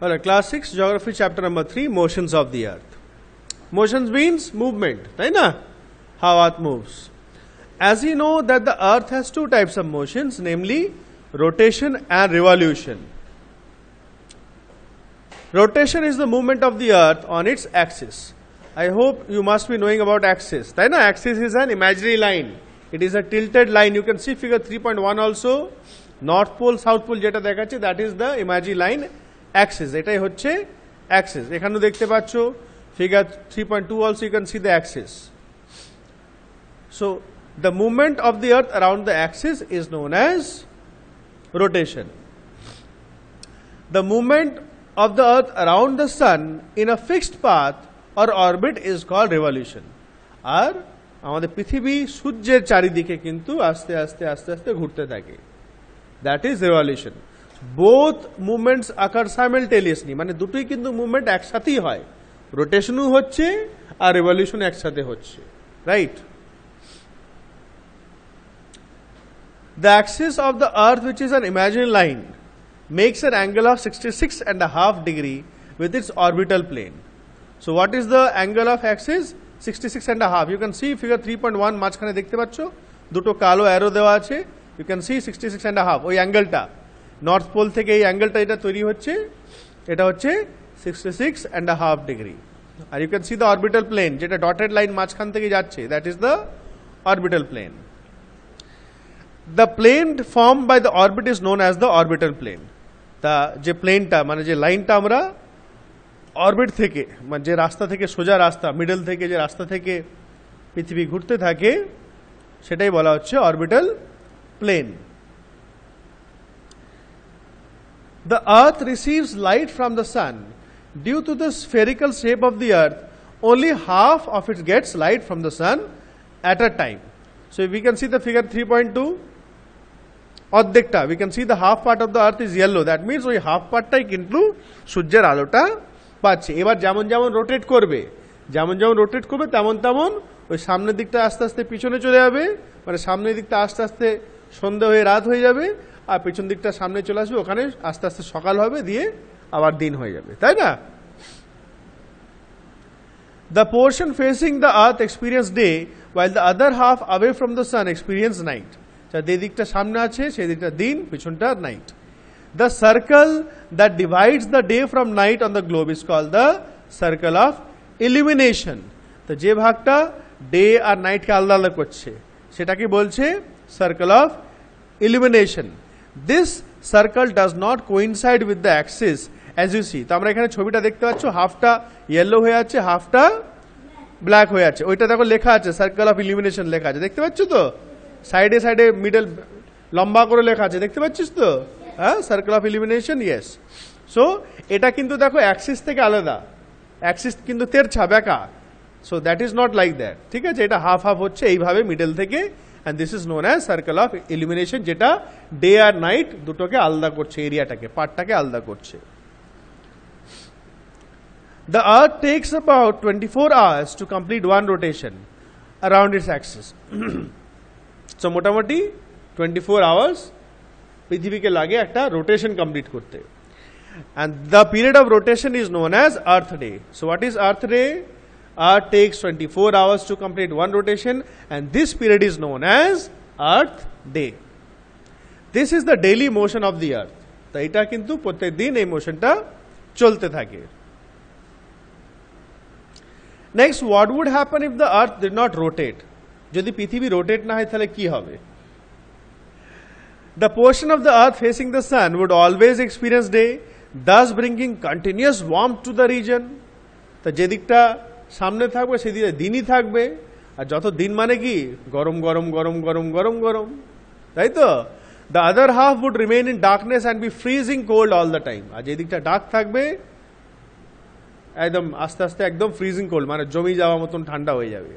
Alright, class 6 geography chapter number 3, motions of the earth. Motions means movement, right na? How earth moves. As you know that the earth has two types of motions, namely rotation and revolution. Rotation is the movement of the earth on its axis. I hope you must be knowing about axis, right na? Axis is an imaginary line. It is a tilted line. You can see figure 3.1 also. North pole, south pole jeta dekhache, that is the imaginary line axis. Etai hocche axis. Ekhane dekhte paccho figure 3.2 also you can see the axis. So the movement of the earth around the axis is known as rotation. The movement of the earth around the sun in a fixed path or orbit is called revolution. আর আমাদের পৃথিবী সূর্যের চারিদিকে কিন্তু আস্তে আস্তে আস্তে আস্তে ঘুরতে থাকে, that is revolution. Both movements আকার সাইমালটেনিয়াসলি, মানে দুটোই কিন্তু মুভমেন্ট একসাথেই হয়, রোটেশনও হচ্ছে আর রেভলিউশন একসাথে হচ্ছে, right? The axis of the earth, which is an imaginary line, makes an angle of 66.5 degree with its orbital plane. So what is the angle of axis? 66.5. You can see figure 3.1 মাঝখানে দেখতে পাচ্ছ দুটো কালো arrow দেওয়া আছে। You can see 66.5, ওই অ্যাঙ্গেলটা north pole থেকে এই অ্যাঙ্গেলটা এটা তৈরি হচ্ছে, এটা হচ্ছে 66.5 ডিগ্রি। আর you can see the orbital plane, যেটা ডটেড লাইন মাঝখান থেকে যাচ্ছে, that is the orbital plane. The plane formed by the orbit is known as the orbital plane. তা যে প্লেনটা মানে যে লাইনটা আমরা অরবিট থেকে, মানে যে রাস্তা থেকে সোজা রাস্তা, মিডল থেকে যে রাস্তা থেকে পৃথিবী ঘুরতে থাকে সেটাই বলা হচ্ছে orbital plane. The earth receives light from the sun. Due to the spherical shape of the earth, only half of it gets light from the sun at a time. So if we can see the figure 3.2, অর্ধেকটা, we can see the half part of the earth is yellow. That means ওই half পার্টটাই কিন্তু সূর্যের আলোটা পাচ্ছে। এবার যেমন যেমন rotate করবে, যেমন যেমন রোটেট করবে তেমন তেমন ওই সামনের দিকটা আস্তে আস্তে পিছনে চলে যাবে, মানে সামনের দিকটা আস্তে আস্তে সন্ধ্যা হয়ে রাত হয়ে যাবে, আর পিছন দিকটা সামনে চলে আসবে, ওখানে আস্তে আস্তে সকাল হবে, দিয়ে আবার দিন হয়ে যাবে, তাই না? The portion facing the earth experience day, while the other half away from the sun experience night. যে দিকটা সামনে আছে সেই দিকটা দিন, পিছনটা night. The circle that divides the day from night on the globe is called the circle of illumination. তো যে ভাগটা ডে আর নাইটকে আলাদা আলাদা করছে সেটাকে বলছে circle of illumination. This circle does not coincide with the axis as you see. তো আমরা এখানে ছবিটা দেখতে পাচ্ছ, হাফটা ইয়েলো হয়ে আছে, হাফটা ব্ল্যাক হয়ে আছে। ওইটা দেখো লেখা আছে সার্কেল অফ ইলুমিনেশন লেখা আছে, দেখতে পাচ্ছ তো? সাইডে সাইডে মিডল লম্বা করে লেখা আছে, দেখতে পাচ্ছিস তো? হ্যাঁ, circle of illumination, yes. So এটা কিন্তু দেখো অ্যাক্সিস থেকে আলাদা, অ্যাক্সিস কিন্তু তেরছা বেঁকা। So that is not like that, ঠিক আছে? এটা হাফ হাফ হচ্ছে এইভাবে মিডল থেকে, and this is known as circle of illumination, যেটা ডে আর নাইট দুটোকে আলাদা করছে, এরিয়াটাকে, পার্টটাকে আলাদা করছে। The earth takes about 24 hours to complete one rotation around its axis. So মোটামুটি 24 hours পৃথিবীকে লাগে একটা রোটেশন কমপ্লিট করতে, and the period of rotation is known as earth day. So what is earth day? Earth takes 24 hours to complete one rotation, and this period is known as earth day. This is the daily motion of the earth. তো এটা কিন্তু প্রত্যেক দিন এই মোশনটা চলতে থাকে। Next, what would happen if the earth did not rotate? যদি পৃথিবী রোটেট না হয় তাহলে কি হবে? The portion of the earth facing the sun would always experience day, thus bringing continuous warmth to the region. তো যে দিকটা সামনে থাকবে সেদিকে দিনই থাকবে, আর যত দিন মানে কি গরম গরম গরম গরম গরম গরম, তাই তো? The other half would remain in darkness and be freezing cold all the time. আর যে দিকটা ডার্ক থাকবে একদম আস্তে আস্তে একদম ফ্রিজিং কোল্ড, মানে জমি যাওয়া মতন ঠান্ডা হয়ে যাবে।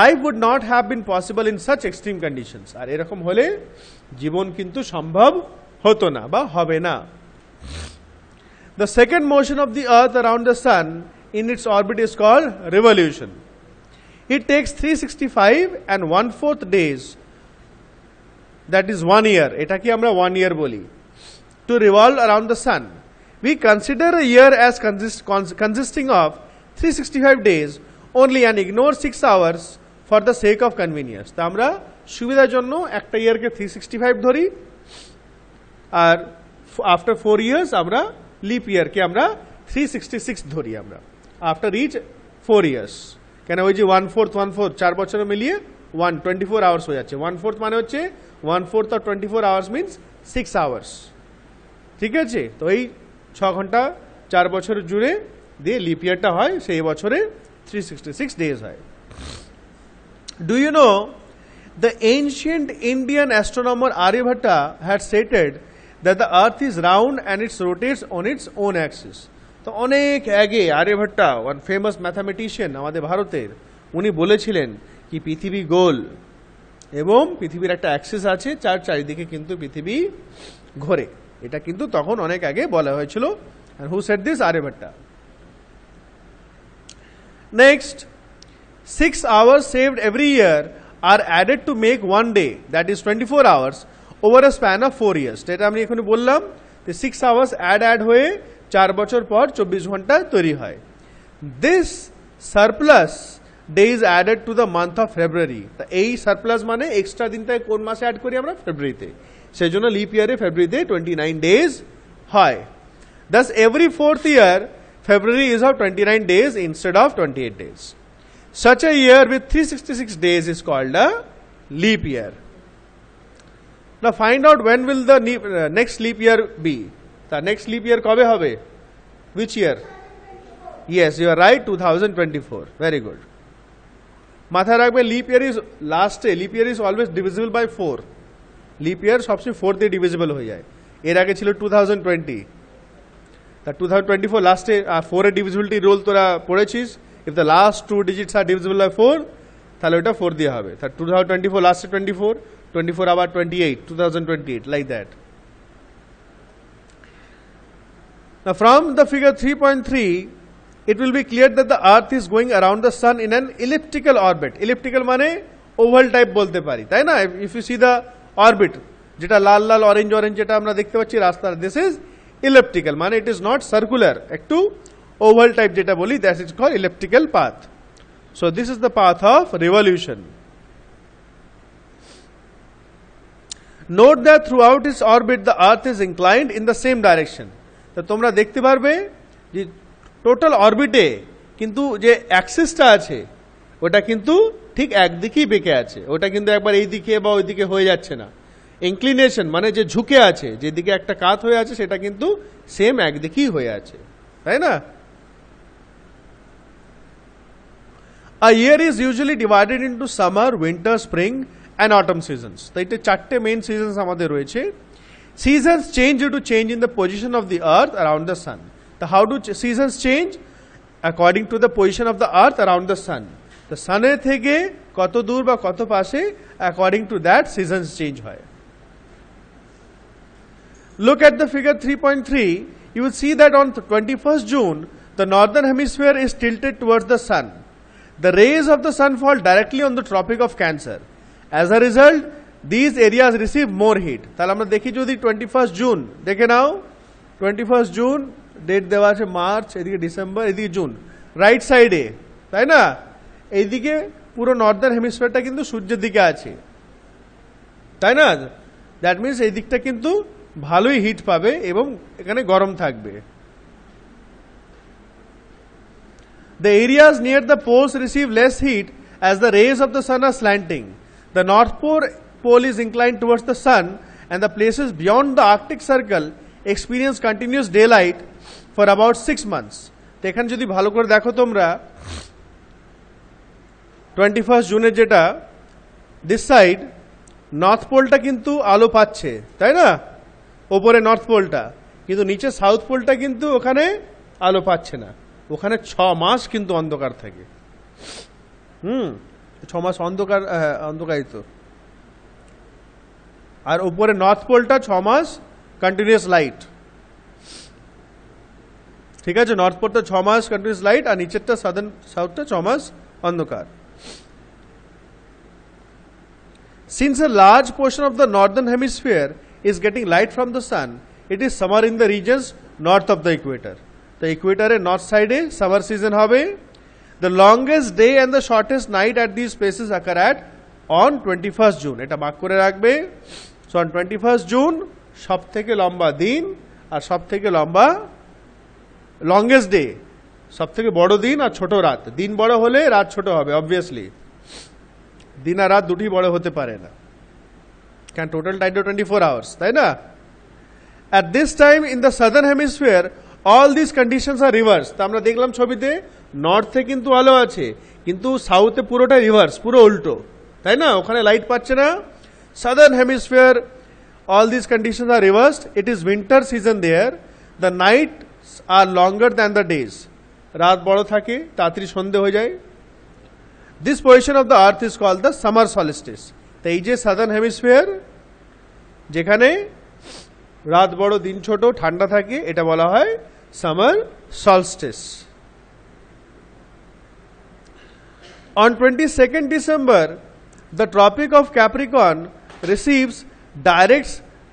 Life would not have been possible in such extreme conditions. আর এরকম হলে জীবন কিন্তু সম্ভব হতো না বা হবে না। The second motion of the earth around the sun in its orbit is called revolution. It takes 365 and 1/4 days, that is 1 year, এটাকে আমরা 1 year বলি, to revolve around the sun. we consider a year as consisting of 365 days only and ignore 6 hours for the sake of convenience. তা আমরা সুবিধার জন্য একটা ইয়ারকে 365 ধরি, আর after 4 years আমরা লিপ ইয়ারকে আমরা 366 ধরি আমরা আফটার ইচ 4 ইয়ার্স। কেন ওই যে 1/4 4 বছরে মিলিয়ে 24 আওয়ার্স হয়ে যাচ্ছে। 1/4 মানে হচ্ছে 1/4 অফ 24 আওয়ার্স মিনস 6 আওয়ার্স। ঠিক আছে, তো এই 6 ঘন্টা 4 বছর জুড়ে দিয়ে লিপ ইয়ারটা হয়, সেই বছরে 366 ডেজ হয়। Do you know the ancient Indian astronomer Aryabhata had stated that the earth is round and its rotates on its own axis. তো অনেক আগে আর্যভট্টা, ওয়ান ফেমাস ম্যাথামেটিশিয়ান আমাদের ভারতের, উনি বলেছিলেন কি পৃথিবী গোল এবং পৃথিবীর একটা অ্যাক্সিস আছে, চারিদিকে কিন্তু পৃথিবী ঘোরে। এটা কিন্তু তখন অনেক আগে বলা হয়েছিল। and who said this? আর্যভট্টা। next, 6 hours saved every year are added to make one day, that is 24 hours over a span of 4 years. যেটা আমি এখন বললাম যে 6 hours add হয়ে 4 বছর পর 24 ঘন্টা তৈরি হয়। this surplus days added to the month of February. তা এই সারপ্লাস মানে এক্সট্রা দিনটা কোন মাসে অ্যাড করি আমরা? ফেব্রুয়ারিতে। সেই জন্য লিপ ইয়ারে ফেব্রুয়ারিতে 29 days হয়। thus every 4th year February is of 29 days instead of 28 days. such a year with 366 days is called a leap year. now find out when will the next leap year be. the next leap year কবে হবে? which year? yes, you are right, 2024. very good. মাথায় রাখবে leap year is লাস্টে, leap year is always divisible by 4। Leap year সবসময় 4 দিয়ে divisible হয়ে যায়। এর আগে ছিল 2020, তা 2024 লাস্টে 4 এর ডিভিজিবিলিটি রুল তোরা পড়েছিস। If the last 2 digits are divisible by 4 তাহলে ওটা 4 দিয়ে হবে। তা 2024 লাস্টে 24 আবার 28, 2028 like that. Now from the figure 3.3 it will be clear that the earth is going around the sun in an elliptical orbit. elliptical মানে ওভাল টাইপ বলতে পারি, তাই না? if you see the orbit, যেটা লাল লাল অরেঞ্জ অরেঞ্জ যেটা আমরা দেখতে পাচ্ছি রাস্তার, this is elliptical মানে it is not circular, একটু ওভাল টাইপ যেটা বলি, that is called elliptical path. so this is the path of revolution. note that throughout its orbit the earth is inclined in the same direction. তো তোমরা দেখতে পারবে যে total অরবিটে কিন্তু যে অ্যাক্সিসটা আছে ওটা কিন্তু ঠিক একদিকেই বেঁকে আছে, ওটা কিন্তু একবার এই দিকে বা ওই দিকে হয়ে যাচ্ছে না। ইনক্লিনেশন মানে যে ঝুঁকে আছে, যেদিকে একটা কাত হয়ে আছে সেটা কিন্তু সেম একদিকেই হয়ে আছে, তাই না? A year is usually divided into summer, winter, spring and autumn seasons. তো এটা 4টে মেইন সিজনস আমাদের রয়েছে। seasons change due to change in the position of the earth around the sun. So how do seasons change? According to the position of the earth around the sun. The sun এর থেকে কত দূর বা কত পাশে, according to that seasons change হয়। look at the figure 3.3. you will see that on 21st June the northern hemisphere is tilted towards the sun. the rays of the sun fall directly on the Tropic of Cancer. as a result these areas receive more heat. তাহলে আমরা দেখি যদি 21st June দেখে নাও, 21st June date দেওয়া আছে, March, এদিকে December, এদিকে June, right সাইডে, তাই না? এইদিকে পুরো নর্দার্ন হেমিস্ফিয়ারটা কিন্তু সূর্যের দিকে আছে, তাই না? দ্যাট মিনস এই দিকটা কিন্তু ভালোই হিট পাবে এবং এখানে গরম থাকবে। The areas near the poles receive less heat as the rays of the sun are slanting. The north pole is inclined towards the sun and the places beyond the Arctic Circle experience continuous daylight for about 6 months. তো এখানে যদি ভালো করে দেখো তোমরা 21st জুনের যেটা this side north পোলটা কিন্তু আলো পাচ্ছে, তাই না? ওপরে নর্থ পোলটা, কিন্তু নিচে সাউথ পোলটা কিন্তু ওখানে আলো পাচ্ছে না। ওখানে 6 মাস কিন্তু অন্ধকার থাকে। 6 মাস অন্ধকার, অন্ধকারিত। আর উপরে নর্থ পোলটা 6 মাস কন্টিনিউয়াস লাইট, ঠিক আছে? নর্থ পোলটা 6 মাস কন্টিনিউয়াস লাইট আর নিচেরটা সাউথটা 6 মাস অন্ধকার। Since a large portion of the northern hemisphere is getting light from the sun, it is summer in the regions north of the equator. তো ইকুয়েটারের নর্থ সাইডে summer season হবে। The longest day and the shortest night at this places আকার at on 21st June. এটা মার্ক করে রাখবে। So on 21st June সব থেকে লম্বা দিন আর সব থেকে লম্বা লংগেস্ট ডে, সব থেকে বড় দিন আর ছোট রাত। দিন বড় হলে রাত ছোট হবে অবভিয়াসলি, দিন আর রাত দুটি বড় হতে পারে না, ক্যান টোটাল টাইম 24 আওয়ার্স, তাই না? At this time in the southern hemisphere all this conditions are reverse. তা আমরা দেখলাম ছবিতে নর্থে কিন্তু আলো আছে, কিন্তু সাউথে পুরোটা রিভার্স, পুরো উল্টো, তাই না? ওখানে লাইট পাচ্ছে না। Southern hemisphere all these conditions are reversed. It is winter season there. The nights are longer than the days. রাত বড় থাকে, তাড়াতাড়ি সন্ধে হয়ে যায়। This position of the earth is called the summer solstice. তো এই যে সাদার্ন হেমিস্ফিয়ার, যেখানে রাত বড় দিন ছোট ঠান্ডা থাকে, এটা বলা হয় summer solstice. On 22nd December, the Tropic of Capricorn receives direct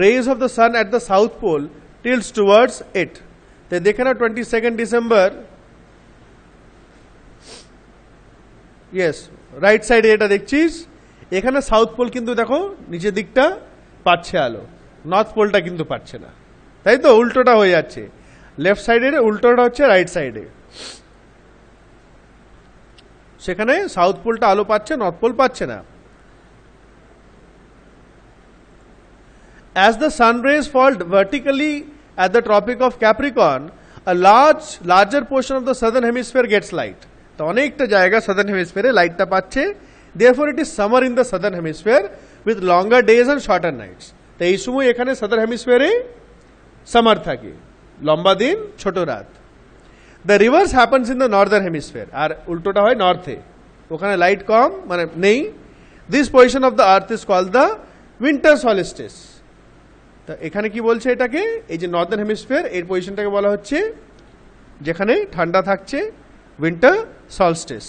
rays of the sun at the south pole tilts towards it. তো দেখে না 22nd ডিসেম্বর, ইয়েস রাইট সাইডে এটা দেখছিস, এখানে সাউথ পোল কিন্তু দেখো নিচের দিকটা পাচ্ছে আলো, নর্থ পোলটা কিন্তু পাচ্ছে না, তাই তো? উল্টোটা হয়ে যাচ্ছে, লেফট সাইডের উল্টোটা হচ্ছে রাইট সাইডে। সেখানে সাউথ পোলটা আলো পাচ্ছে, নর্থ পোল পাচ্ছে না। As the sun rays fall vertically at the Tropic of Capricorn, a larger portion of the southern hemisphere gets light. তো অনেকটা জায়গা সাদার্ন হেমিস্ফিয়ারে লাইটটা পাচ্ছে। Therefore it is summer in the southern hemisphere with longer days and shorter nights. তো এই সময় এখানে southern হেমিস্ফিয়ারে summer থাকে, লম্বা দিন ছোট রাত। The reverse happens in the northern hemisphere. আর উল্টোটা হয় নর্থে, ওখানে লাইট কম, মানে নেই। This position of the earth is called the winter solstice. তা এখানে কি বলছে এটাকে, এই যে নর্দার্ন হেমিস্ফিয়ার এর পজিশনটাকে বলা হচ্ছে যেখানে ঠান্ডা থাকছে, winter solstice.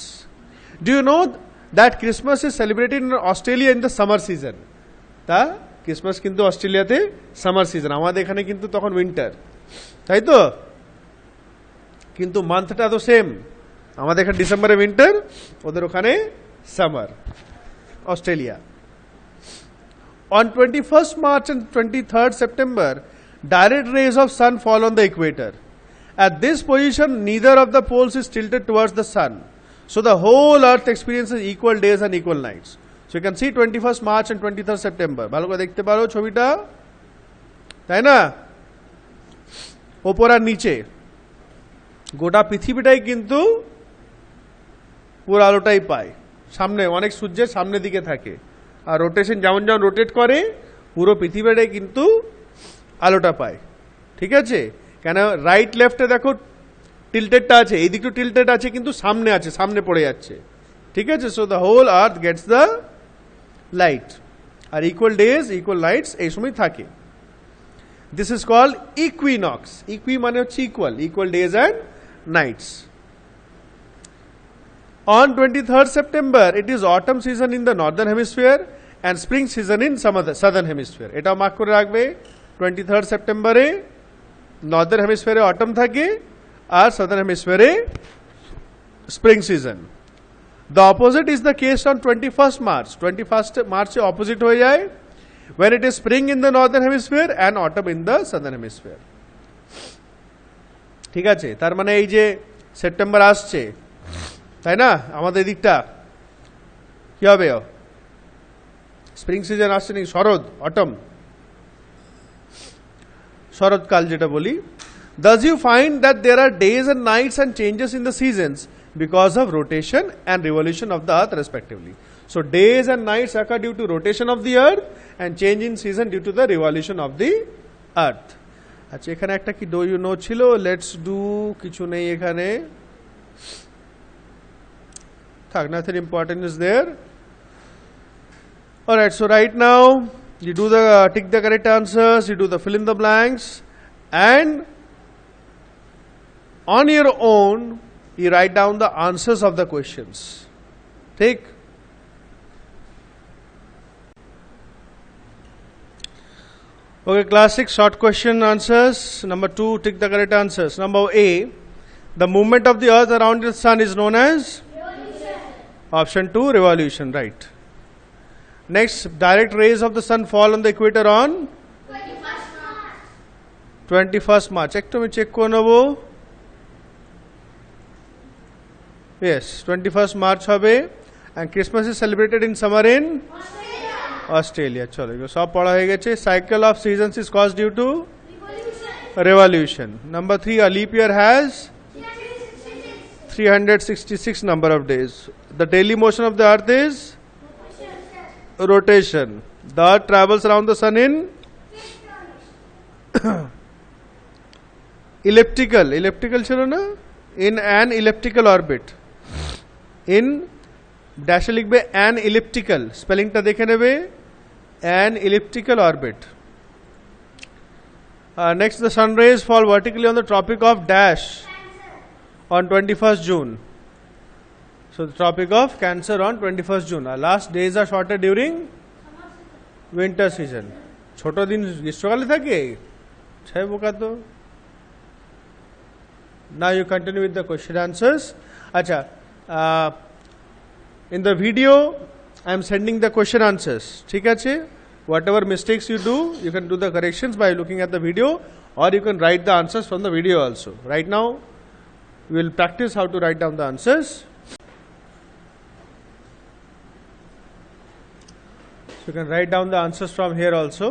Do you know that Christmas is celebrated in Australia in the summer season? তা ক্রিসমাস কিন্তু অস্ট্রেলিয়াতে সামার সিজন, আমাদের এখানে কিন্তু তখন উইন্টার, তাই তো? কিন্তু মান্থটা তো সেম, আমাদের এখানে ডিসেম্বরে উইন্টার, ওদের ওখানে summer, Australia. On 21st March and 23rd September, direct rays of sun fall on the equator. At this position, neither of the poles is tilted towards the sun. So the whole earth experiences equal days and equal nights. So you can see 21st March and 23rd September. ভালো করে দেখতে পারো ছবিটা, তাই না? ওপর আর নিচে গোটা পৃথিবীটাই কিন্তু পুরো আলোটাই পায়। সামনে অনেক সূর্যের সামনের দিকে থাকে, আর রোটেশন যেমন যেমন রোটেট করে পুরো পৃথিবীটাই কিন্তু আলোটা পায়, ঠিক আছে? কেন রাইট লেফটে দেখো টিল্টেডটা আছে, এই দিকটা টিল্টেড আছে কিন্তু সামনে আছে, সামনে পড়ে যাচ্ছে, ঠিক আছে? So the whole earth gets the light, আর ইকুয়াল ডেজ ইকুয়াল নাইটস এই সময় থাকে। This is called equinox. Equi মানে হচ্ছে equal, equal days and nights. On 23rd September, it is autumn season in the northern hemisphere and spring season in some other southern hemisphere. এটা মার্ক করে রাখবে। 23rd সেপ্টেম্বরে নর্দার্ন হেমিস্ফিয়ারে autumn থাকে আর সাদার্ন হেমিস্ফিয়ারে spring season. The opposite is the case on 21st March. 21st মার্চে অপোজিট হয়ে যায়, when it is spring in the northern hemisphere and autumn in the southern hemisphere. ঠিক আছে? তার মানে এই যে সেপ্টেম্বর আসছে, তাই না? আমাদের দিকটা কি হবে? স্প্রিং সিজন আসছে নাকি, শরৎ, অটম, শরৎকাল যেটা বলি। Thus you find that there are days and nights and changes in the seasons because of rotation and revolution of the earth respectively. So days and nights occur due to rotation of the earth and change in season due to the revolution of the earth. আচ্ছা, এখানে একটা কি do you no ছিল, let's do, কিছু নেই এখানে, থাক, nothing important is there. All right, so right now you do the tick the correct answers, you do the fill in the blanks, and on your own you write down the answers of the questions. Take Okay, classic short question answers. Number 2, tick the correct answers. Number A, the movement of the earth around the sun is known as? Revolution. Option 2, revolution, right. Next, direct rays of the sun fall on the equator on? 21st March. 21st March. একটু আমি check করে নেবো। Yes, 21st March হবে. And Christmas is celebrated in summer in? Australia. Australia. চলো এগুলো সব পড়া হয়ে গেছে। Cycle of seasons is caused due to? Revolution. Revolution. Number 3, a leap year has? 366. 366 number of days. The daily motion of the earth is? Rotation. The earth travels around the sun in? Elliptical. Elliptical ছিল না? In an elliptical orbit. In ড্যাশে লিখবে an elliptical, স্পেলিংটা দেখে নেবে, an elliptical orbit. Next, the sun rays fall vertically on the tropic of dash on 21st June. So the tropic of Cancer on 21st June. Our last days are shorter during winter season. ছোট দিন গ্রীষ্মকালে থাকে, ছয় বোকা তো। Now you continue with the question answers. Acha, in the video I am sending the question answers. ঠিক আছে? Whatever mistakes you do, you can do the corrections by looking at the video, or you can write the answers from the video also. Right now we will practice how to write down the answers. So you can write down the answers from here also.